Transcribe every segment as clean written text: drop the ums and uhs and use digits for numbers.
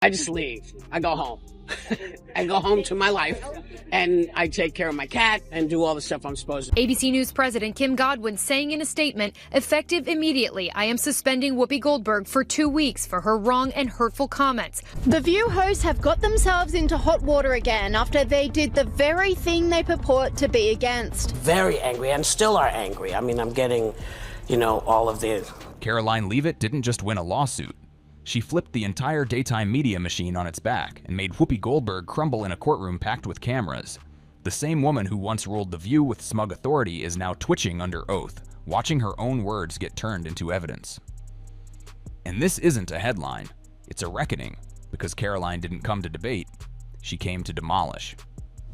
I just leave. I go home. I go home to my life, and I take care of my cat and do all the stuff I'm supposed to. ABC News President Kim Godwin saying in a statement, effective immediately, I am suspending Whoopi Goldberg for 2 weeks for her wrong and hurtful comments. The View hosts have got themselves into hot water again after they did the very thing they purport to be against. Very angry, and still are angry. I mean, I'm getting, all of the... Karoline Leavitt didn't just win a lawsuit. She flipped the entire daytime media machine on its back and made Whoopi Goldberg crumble in a courtroom packed with cameras. The same woman who once ruled The View with smug authority is now twitching under oath, watching her own words get turned into evidence. And this isn't a headline, it's a reckoning, because Karoline didn't come to debate, she came to demolish.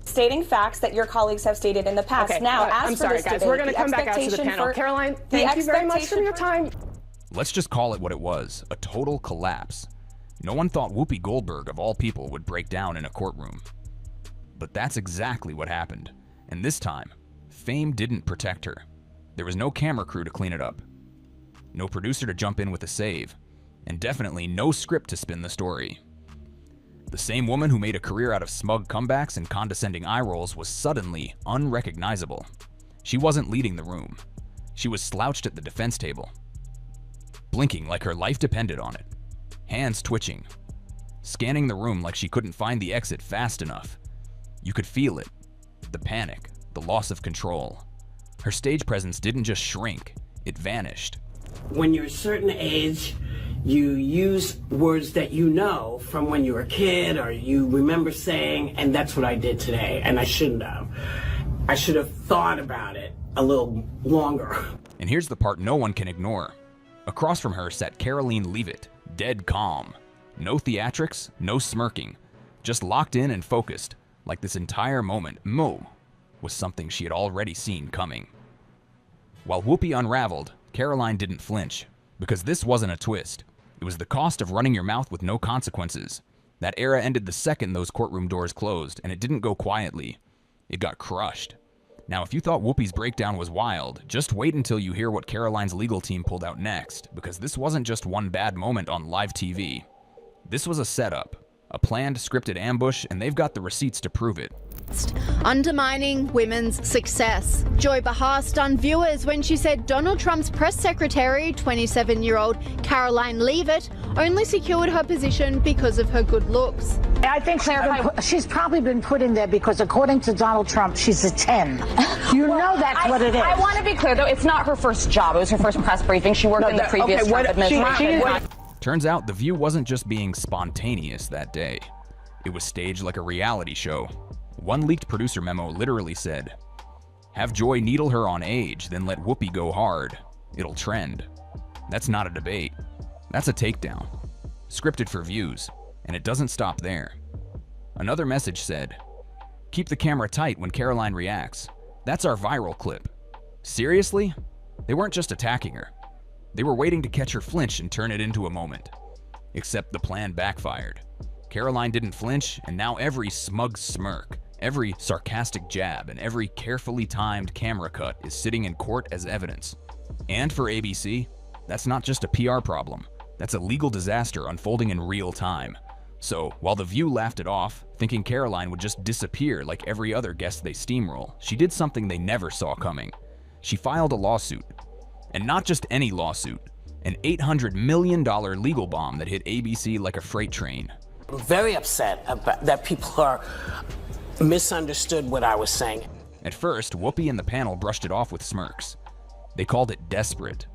Stating facts that your colleagues have stated in the past. Okay, now, as I'm for sorry, this guys. debate, We're going to come back out to the panel. Karoline, thank you very much for your time. Let's just call it what it was, a total collapse. No one thought Whoopi Goldberg, of all people, would break down in a courtroom. But that's exactly what happened. And this time, fame didn't protect her. There was no camera crew to clean it up, no producer to jump in with a save, and definitely no script to spin the story. The same woman who made a career out of smug comebacks and condescending eye rolls was suddenly unrecognizable. She wasn't leading the room. She was slouched at the defense table, blinking like her life depended on it, hands twitching, scanning the room like she couldn't find the exit fast enough. You could feel it, the panic, the loss of control. Her stage presence didn't just shrink, it vanished. When you're a certain age, you use words that you know from when you were a kid or you remember saying, and that's what I did today, and I shouldn't have. I should have thought about it a little longer. And here's the part no one can ignore. Across from her sat Karoline Leavitt, dead calm. No theatrics, no smirking, just locked in and focused, like this entire moment, was something she had already seen coming. While Whoopi unraveled, Karoline didn't flinch, because this wasn't a twist. It was the cost of running your mouth with no consequences. That era ended the second those courtroom doors closed, and it didn't go quietly. It got crushed. Now, if you thought Whoopi's breakdown was wild, just wait until you hear what Karoline's legal team pulled out next, because this wasn't just one bad moment on live TV. This was a setup, a planned, scripted ambush, and they've got the receipts to prove it. Undermining women's success. Joy Behar stunned viewers when she said Donald Trump's press secretary, 27-year-old Karoline Leavitt, only secured her position because of her good looks. I think she's probably been put in there because, according to Donald Trump, she's a 10. You know that's what it is. I want to be clear, though, it's not her first job. It was her first press briefing. She worked in the previous Trump administration. Turns out The View wasn't just being spontaneous that day. It was staged like a reality show. One leaked producer memo literally said, "Have Joy needle her on age, then let Whoopi go hard. It'll trend." That's not a debate. That's a takedown. Scripted for views. And it doesn't stop there. Another message said, "Keep the camera tight when Karoline reacts. That's our viral clip." Seriously? They weren't just attacking her. They were waiting to catch her flinch and turn it into a moment. Except the plan backfired. Karoline didn't flinch, and now every smug smirk, every sarcastic jab, and every carefully timed camera cut is sitting in court as evidence. And for ABC, that's not just a PR problem. That's a legal disaster unfolding in real time. So, while The View laughed it off, thinking Karoline would just disappear like every other guest they steamroll, she did something they never saw coming. She filed a lawsuit. And not just any lawsuit, an $800 million legal bomb that hit ABC like a freight train. I'm very upset about that people are misunderstood what I was saying. At first, Whoopi and the panel brushed it off with smirks. They called it desperate.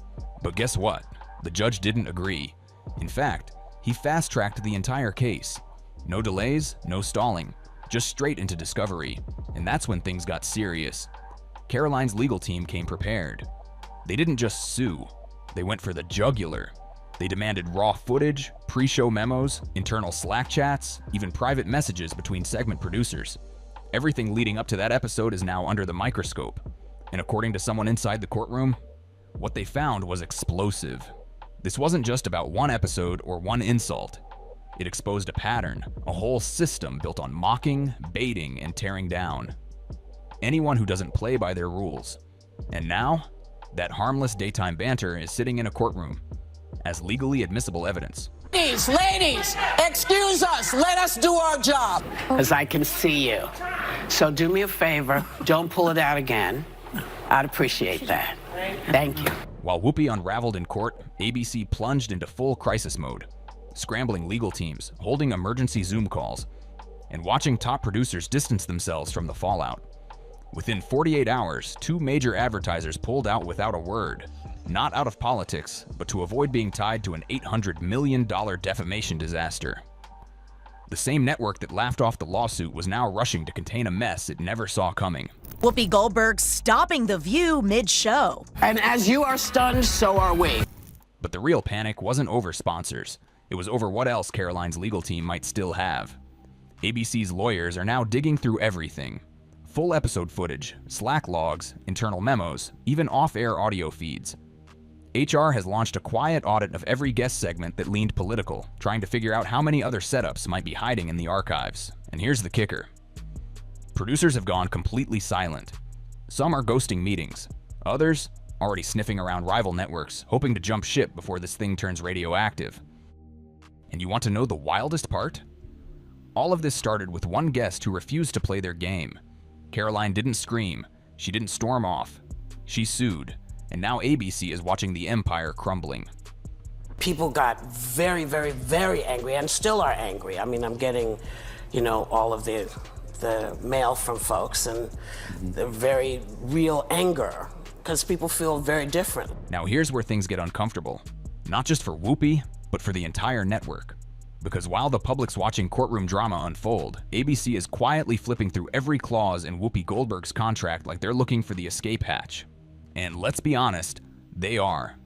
But guess what? The judge didn't agree. In fact, he fast-tracked the entire case. No delays, no stalling, just straight into discovery. And that's when things got serious. Karoline's legal team came prepared. They didn't just sue, they went for the jugular. They demanded raw footage, pre-show memos, internal Slack chats, even private messages between segment producers. Everything leading up to that episode is now under the microscope. And according to someone inside the courtroom, what they found was explosive. This wasn't just about one episode or one insult. It exposed a pattern, a whole system built on mocking, baiting, and tearing down anyone who doesn't play by their rules. And now, that harmless daytime banter is sitting in a courtroom as legally admissible evidence. Ladies, excuse us. Let us do our job. Because I can see you. So do me a favor, don't pull it out again. I'd appreciate that. Thank you. While Whoopi unraveled in court, ABC plunged into full crisis mode, scrambling legal teams, holding emergency Zoom calls, and watching top producers distance themselves from the fallout. Within 48 hours, 2 major advertisers pulled out without a word, not out of politics, but to avoid being tied to an $800 million defamation disaster. The same network that laughed off the lawsuit was now rushing to contain a mess it never saw coming. Whoopi Goldberg stopping The View mid-show. And as you are stunned, so are we. But the real panic wasn't over sponsors. It was over what else Karoline's legal team might still have. ABC's lawyers are now digging through everything. Full episode footage, Slack logs, internal memos, even off-air audio feeds. HR has launched a quiet audit of every guest segment that leaned political, trying to figure out how many other setups might be hiding in the archives. And here's the kicker. Producers have gone completely silent. Some are ghosting meetings. Others, already sniffing around rival networks, hoping to jump ship before this thing turns radioactive. And you want to know the wildest part? All of this started with one guest who refused to play their game. Karoline didn't scream. She didn't storm off. She sued. And now ABC is watching the empire crumbling. People got very, very, very angry and still are angry. I mean, I'm getting, all of the mail from folks and the very real anger because people feel very different. Now here's where things get uncomfortable. Not just for Whoopi, but for the entire network. Because while the public's watching courtroom drama unfold, ABC is quietly flipping through every clause in Whoopi Goldberg's contract like they're looking for the escape hatch. And let's be honest, they are.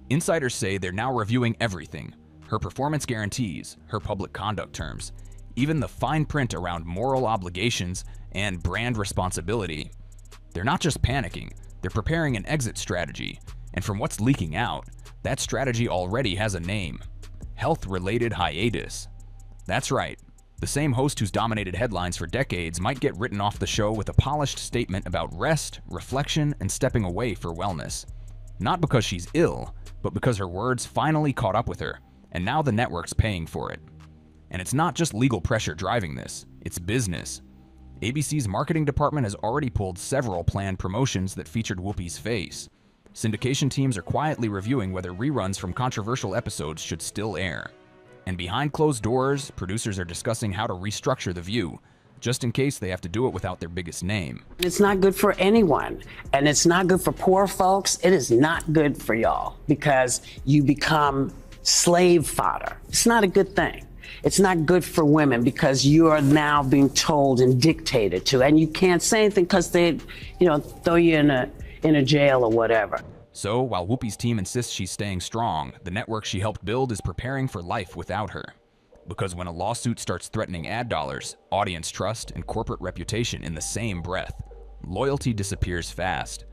Insiders say they're now reviewing everything. Her performance guarantees, her public conduct terms, even the fine print around moral obligations and brand responsibility. They're not just panicking, they're preparing an exit strategy. And from what's leaking out, that strategy already has a name. Health-related hiatus. That's right. The same host who's dominated headlines for decades might get written off the show with a polished statement about rest, reflection, and stepping away for wellness. Not because she's ill, but because her words finally caught up with her, and now the network's paying for it. And it's not just legal pressure driving this, it's business. ABC's marketing department has already pulled several planned promotions that featured Whoopi's face. Syndication teams are quietly reviewing whether reruns from controversial episodes should still air. And behind closed doors, producers are discussing how to restructure The View, just in case they have to do it without their biggest name. It's not good for anyone, and it's not good for poor folks. It is not good for y'all because you become slave fodder. It's not a good thing. It's not good for women because you are now being told and dictated to, and you can't say anything because they, throw you in a jail or whatever. So, while Whoopi's team insists she's staying strong, the network she helped build is preparing for life without her. Because when a lawsuit starts threatening ad dollars, audience trust, and corporate reputation in the same breath, loyalty disappears fast.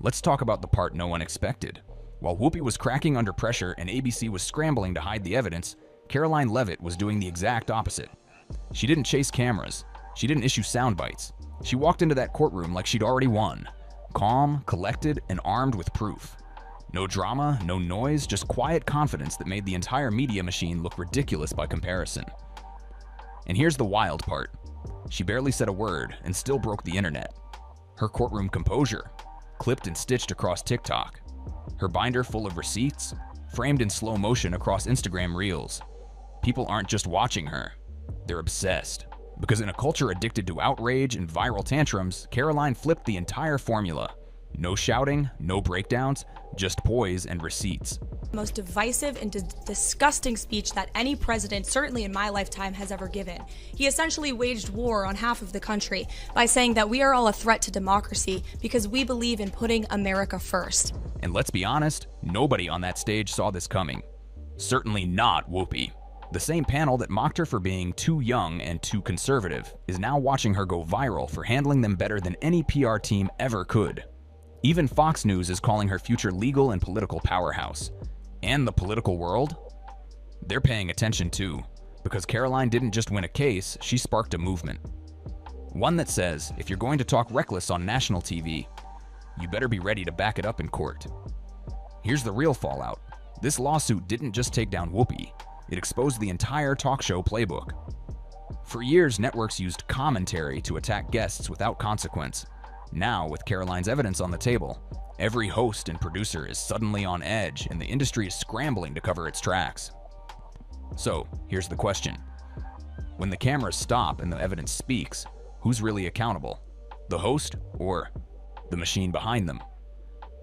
Let's talk about the part no one expected. While Whoopi was cracking under pressure and ABC was scrambling to hide the evidence, Karoline Leavitt was doing the exact opposite. She didn't chase cameras. She didn't issue sound bites. She walked into that courtroom like she'd already won. Calm, collected, and armed with proof. No drama, no noise, just quiet confidence that made the entire media machine look ridiculous by comparison. And here's the wild part. She barely said a word and still broke the internet. Her courtroom composure, clipped and stitched across TikTok. Her binder full of receipts, framed in slow motion across Instagram Reels. People aren't just watching her, they're obsessed. Because in a culture addicted to outrage and viral tantrums, Karoline flipped the entire formula. No shouting, no breakdowns, just poise and receipts. Most divisive and disgusting speech that any president, certainly in my lifetime, has ever given. He essentially waged war on half of the country by saying that we are all a threat to democracy because we believe in putting America first. And let's be honest, nobody on that stage saw this coming. Certainly not Whoopi. The same panel that mocked her for being too young and too conservative is now watching her go viral for handling them better than any PR team ever could. Even Fox News is calling her future legal and political powerhouse. And the political world? They're paying attention too, because Karoline didn't just win a case, she sparked a movement. One that says, if you're going to talk reckless on national TV, you better be ready to back it up in court. Here's the real fallout. This lawsuit didn't just take down Whoopi. It exposed the entire talk show playbook. For years, networks used commentary to attack guests without consequence. Now, with Karoline's evidence on the table, every host and producer is suddenly on edge, and the industry is scrambling to cover its tracks. So, here's the question. When the cameras stop and the evidence speaks, who's really accountable? The host or the machine behind them?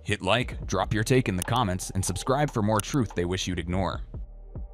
Hit like, drop your take in the comments, and subscribe for more truth they wish you'd ignore.